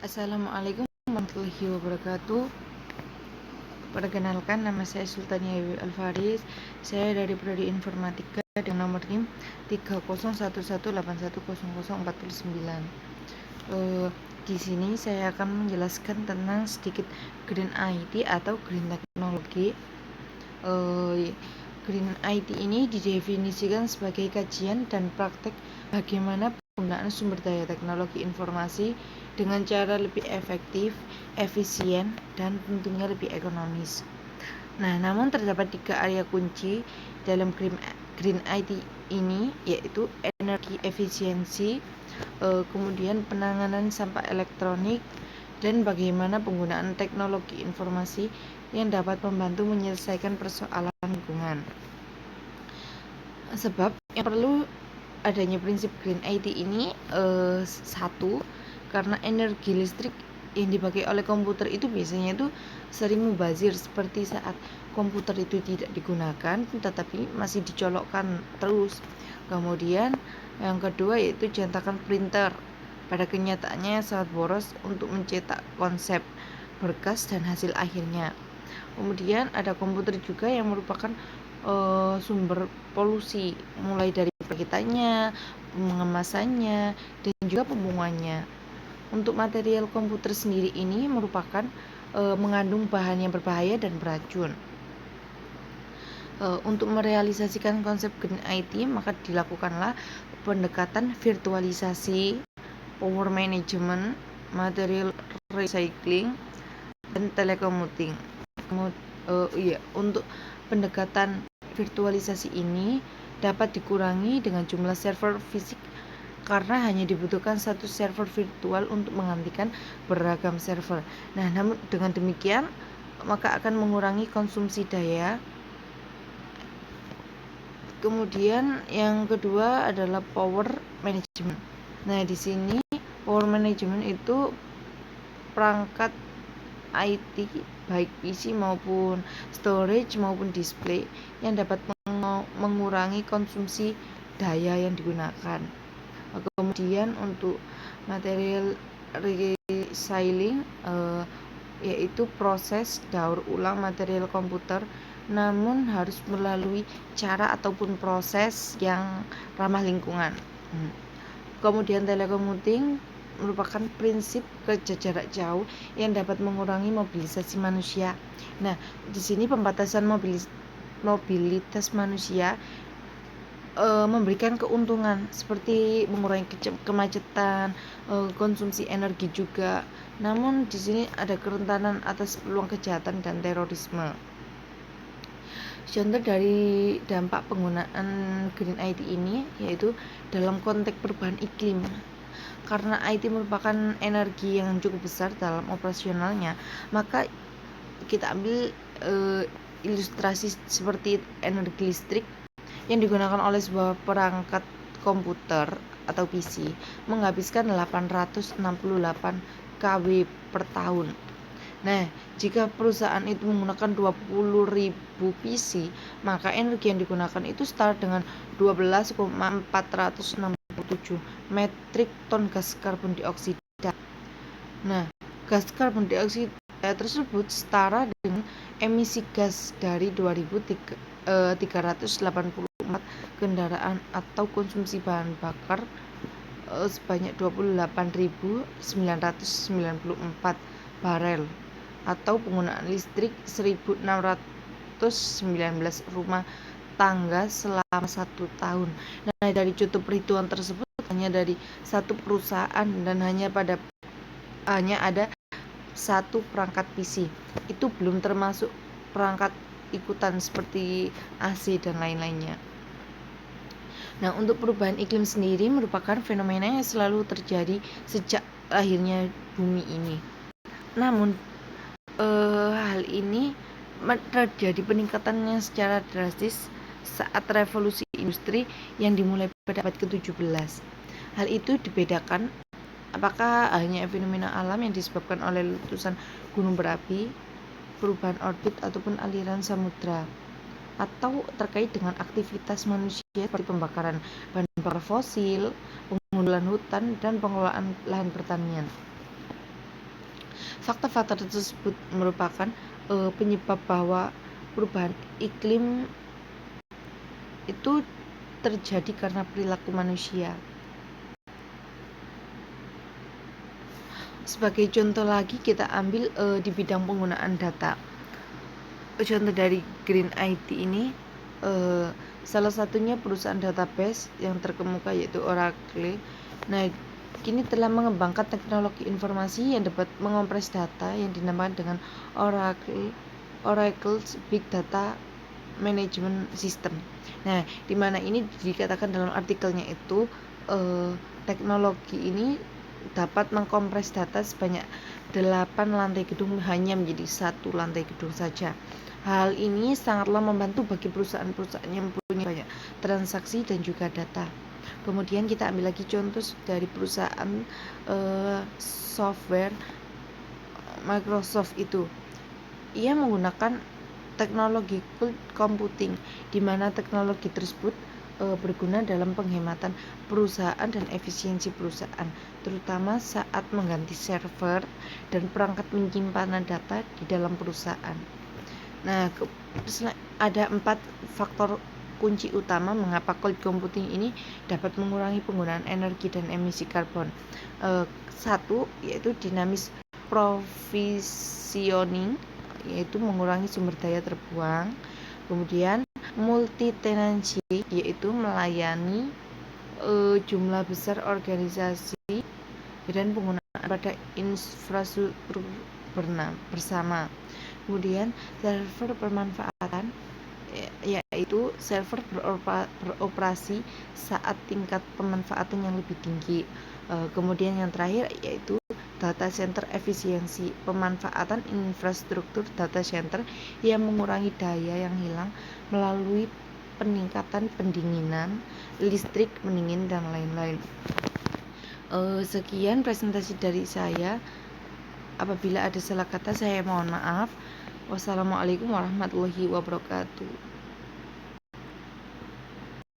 Assalamualaikum warahmatullahi wabarakatuh. Perkenalkan, nama saya Sultania Alfaris. Saya dari Prodi Informatika dengan nomor NIM 30118181049. Di sini saya akan menjelaskan tentang sedikit Green IT atau Green Technology. Green IT ini didefinisikan sebagai kajian dan praktek bagaimana penggunaan sumber daya teknologi informasi dengan cara lebih efektif, efisien, dan tentunya lebih ekonomis. Nah, namun terdapat 3 area kunci dalam Green IT ini, yaitu energi efisiensi, kemudian penanganan sampah elektronik, dan bagaimana penggunaan teknologi informasi yang dapat membantu menyelesaikan persoalan lingkungan. Sebab yang perlu adanya prinsip Green IT ini satu, karena energi listrik yang dipakai oleh komputer itu biasanya itu sering mubazir, seperti saat komputer itu tidak digunakan tetapi masih dicolokkan terus. Kemudian yang kedua yaitu cetakan printer, pada kenyataannya sangat boros untuk mencetak konsep, berkas, dan hasil akhirnya. Kemudian ada komputer juga yang merupakan sumber polusi, mulai dari perakitannya, pengemasannya, dan juga pembuangannya. Untuk material komputer sendiri ini merupakan mengandung bahan yang berbahaya dan beracun. Untuk merealisasikan konsep Green IT, maka dilakukanlah pendekatan virtualisasi, power management, material recycling, dan telecommuting. Untuk pendekatan virtualisasi ini dapat dikurangi dengan jumlah server fisik, karena hanya dibutuhkan satu server virtual untuk menggantikan beragam server. Nah, namun dengan demikian maka akan mengurangi konsumsi daya. Kemudian yang kedua adalah power management. Nah, di sini power management itu perangkat IT baik PC maupun storage maupun display yang dapat mengurangi konsumsi daya yang digunakan. Kemudian untuk material recycling yaitu proses daur ulang material komputer, namun harus melalui cara ataupun proses yang ramah lingkungan. Kemudian telecommuting merupakan prinsip kerja jarak jauh yang dapat mengurangi mobilisasi manusia. Nah, di sini pembatasan mobilitas manusia memberikan keuntungan seperti mengurangi kemacetan, konsumsi energi juga. Namun di sini ada kerentanan atas peluang kejahatan dan terorisme. Contoh dari dampak penggunaan Green IT ini yaitu dalam konteks perubahan iklim. Karena IT merupakan energi yang cukup besar dalam operasionalnya, maka kita ambil ilustrasi seperti energi listrik yang digunakan oleh sebuah perangkat komputer atau PC menghabiskan 868 kW per tahun. Nah, jika perusahaan itu menggunakan 20.000 PC, maka energi yang digunakan itu setara dengan 12,467 metrik ton gas karbon dioksida. Nah, gas karbon dioksida tersebut setara dengan emisi gas dari 2.384 kendaraan atau konsumsi bahan bakar sebanyak 28.994 barel, atau penggunaan listrik 1.619 rumah tangga selama 1 tahun. Nah, dari contoh perhitungan tersebut hanya dari satu perusahaan dan hanya ada satu perangkat PC. Itu belum termasuk perangkat ikutan seperti AC dan lain-lainnya. Nah, untuk perubahan iklim sendiri merupakan fenomena yang selalu terjadi sejak lahirnya bumi ini. Namun hal ini terjadi peningkatannya secara drastis saat revolusi industri yang dimulai pada abad ke-17. Hal itu dibedakan apakah hanya fenomena alam yang disebabkan oleh letusan gunung berapi, perubahan orbit ataupun aliran samudra, atau terkait dengan aktivitas manusia seperti pembakaran bahan bakar fosil, pengundulan hutan, dan pengelolaan lahan pertanian. Faktor-faktor tersebut merupakan penyebab bahwa perubahan iklim itu terjadi karena perilaku manusia. Sebagai contoh lagi kita ambil di bidang penggunaan data. Contoh dari Green IT ini salah satunya perusahaan database yang terkemuka yaitu Oracle. Nah, kini telah mengembangkan teknologi informasi yang dapat mengompres data yang dinamakan dengan Oracle's Big Data Management System. Nah, di mana ini dikatakan dalam artikelnya itu teknologi ini dapat mengkompres data sebanyak 8 lantai gedung hanya menjadi 1 lantai gedung saja. Hal ini sangatlah membantu bagi perusahaan-perusahaan yang mempunyai banyak transaksi dan juga data. Kemudian kita ambil lagi contoh dari perusahaan software Microsoft itu. Ia menggunakan teknologi cloud computing, di mana teknologi tersebut berguna dalam penghematan perusahaan dan efisiensi perusahaan, terutama saat mengganti server dan perangkat penyimpanan data di dalam perusahaan. Nah, ada 4 faktor kunci utama mengapa cloud computing ini dapat mengurangi penggunaan energi dan emisi karbon. Satu, yaitu dinamis provisioning, yaitu mengurangi sumber daya terbuang. Kemudian multi tenancy, yaitu melayani jumlah besar organisasi dan penggunaan pada infrastruktur bersama. Kemudian server bermanfaatan, yaitu server beroperasi saat tingkat pemanfaatan yang lebih tinggi. Kemudian yang terakhir yaitu data center efisiensi, pemanfaatan infrastruktur data center yang mengurangi daya yang hilang melalui peningkatan pendinginan, listrik pendingin, dan lain-lain. Sekian presentasi dari saya. Apabila ada salah kata saya mohon maaf. Wassalamualaikum warahmatullahi wabarakatuh.